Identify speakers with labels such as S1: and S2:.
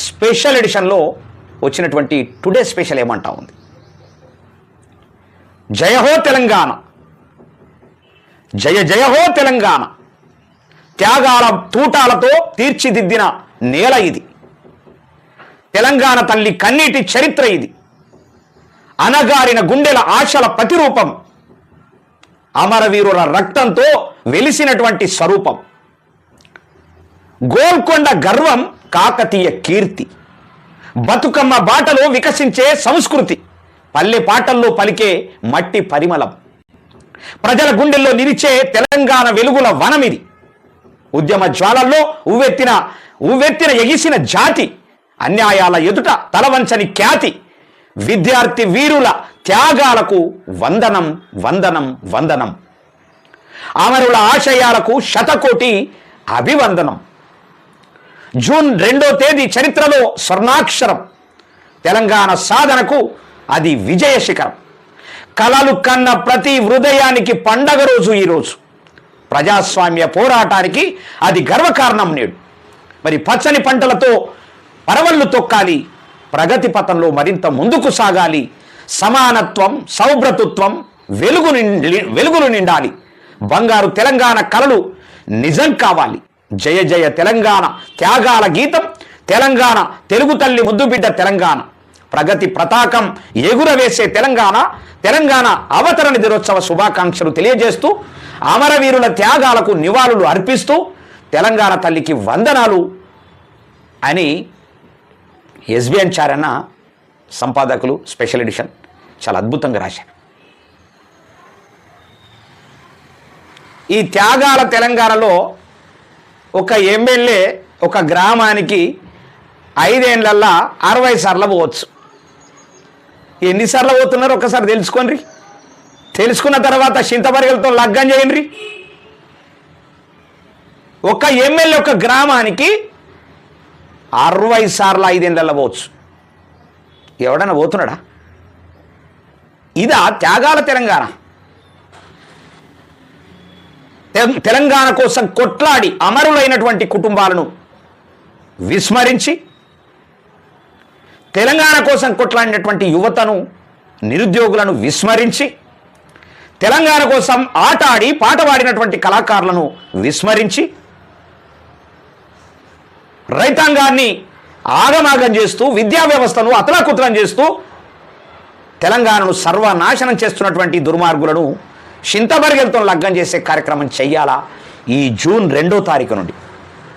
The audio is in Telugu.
S1: స్పెషల్ ఎడిషన్లో వచ్చినటువంటి టుడే స్పెషల్ ఏమంటా ఉంది? జయహో తెలంగాణ, జయ జయహో తెలంగాణ, త్యాగాల తూటాలతో తీర్చిదిద్దిన నేల ఇది, తెలంగాణ తల్లి కన్నీటి చరిత్ర ఇది, అనగారిన గుండెల ఆశల ప్రతిరూపం, అమరవీరుల రక్తంతో వెలిసినటువంటి స్వరూపం, గోల్కొండ గర్వం, కాకతీయ కీర్తి, బతుకమ్మ బాటలో వికసించే సంస్కృతి, పల్లె పాటల్లో పలికే మట్టి పరిమళం, ప్రజల గుండెల్లో నిలిచే తెలంగాణ వెలుగుల వనమిది, ఉద్యమ జ్వాలల్లో ఉవ్వెత్తిన ఎగిసిన జాతి, అన్యాయాల ఎదుట తలవంచని ఖ్యాతి, విద్యార్థి వీరుల త్యాగాలకు వందనం వందనం వందనం, అమరుల ఆశయాలకు శతకోటి అభివందనం. జూన్ 2వ తేదీ చరిత్రలో స్వర్ణాక్షరం, తెలంగాణ సాధనకు అది విజయ శిఖరం. కలలు కన్న ప్రతి హృదయానికి పండగ రోజు ఈరోజు, ప్రజాస్వామ్య పోరాటానికి అది గర్వకారణం నేడు. మరి పచ్చని పంటలతో పరవళ్ళు తొక్కాలి, ప్రగతి పథంలో మరింత ముందుకు సాగాలి, సమానత్వం సౌభ్రతత్వం వెలుగులు నిండాలి, బంగారు తెలంగాణ కలలు నిజం కావాలి. జయ జయ తెలంగాణ త్యాగాల గీతం, తెలంగాణ తెలుగు తల్లి ముద్దుబిడ్డ తెలంగాణ, ప్రగతి పతాకం ఎగురవేసే తెలంగాణ, తెలంగాణ అవతరణ దినోత్సవ శుభాకాంక్షలు తెలియజేస్తూ, అమరవీరుల త్యాగాలకు నివాళులు అర్పిస్తూ, తెలంగాణ తల్లికి వందనాలు అని ఎస్బిఎన్ చారన్న సంపాదకులు స్పెషల్ ఎడిషన్ చాలా అద్భుతంగా రాశారు. ఈ త్యాగాల తెలంగాణలో ఒక ఎమ్మెల్యే ఒక గ్రామానికి 5 ఏళ్లల్లా 60 సార్లు పోవచ్చు. ఎన్నిసార్లు పోతున్నారో ఒకసారి తెలుసుకోండి. తెలుసుకున్న తర్వాత చింతపరిగలతో లగ్గం చేయండి. ఒక ఎమ్మెల్యే ఒక గ్రామానికి 60 సార్లు 5 ఏళ్లలో పోవచ్చు. ఎవడన్నా పోతున్నాడా? ఇదా త్యాగాల తెలంగాణ? తెలంగాణ కోసం కొట్లాడి అమరులైనటువంటి కుటుంబాలను విస్మరించి, తెలంగాణ కోసం కొట్లాడినటువంటి యువతను, నిరుద్యోగులను విస్మరించి, తెలంగాణ కోసం ఆట ఆడి పాట పాడినటువంటి కళాకారులను విస్మరించి, రైతాంగాన్ని ఆగమాగం చేస్తూ, విద్యా వ్యవస్థను అతలాకుతలం చేస్తూ, తెలంగాణను సర్వనాశనం చేస్తున్నటువంటి దుర్మార్గులను చింతబరిగెలతో లగ్గం చేసే కార్యక్రమం చెయ్యాలా ఈ జూన్ 2వ తారీఖు నుండి.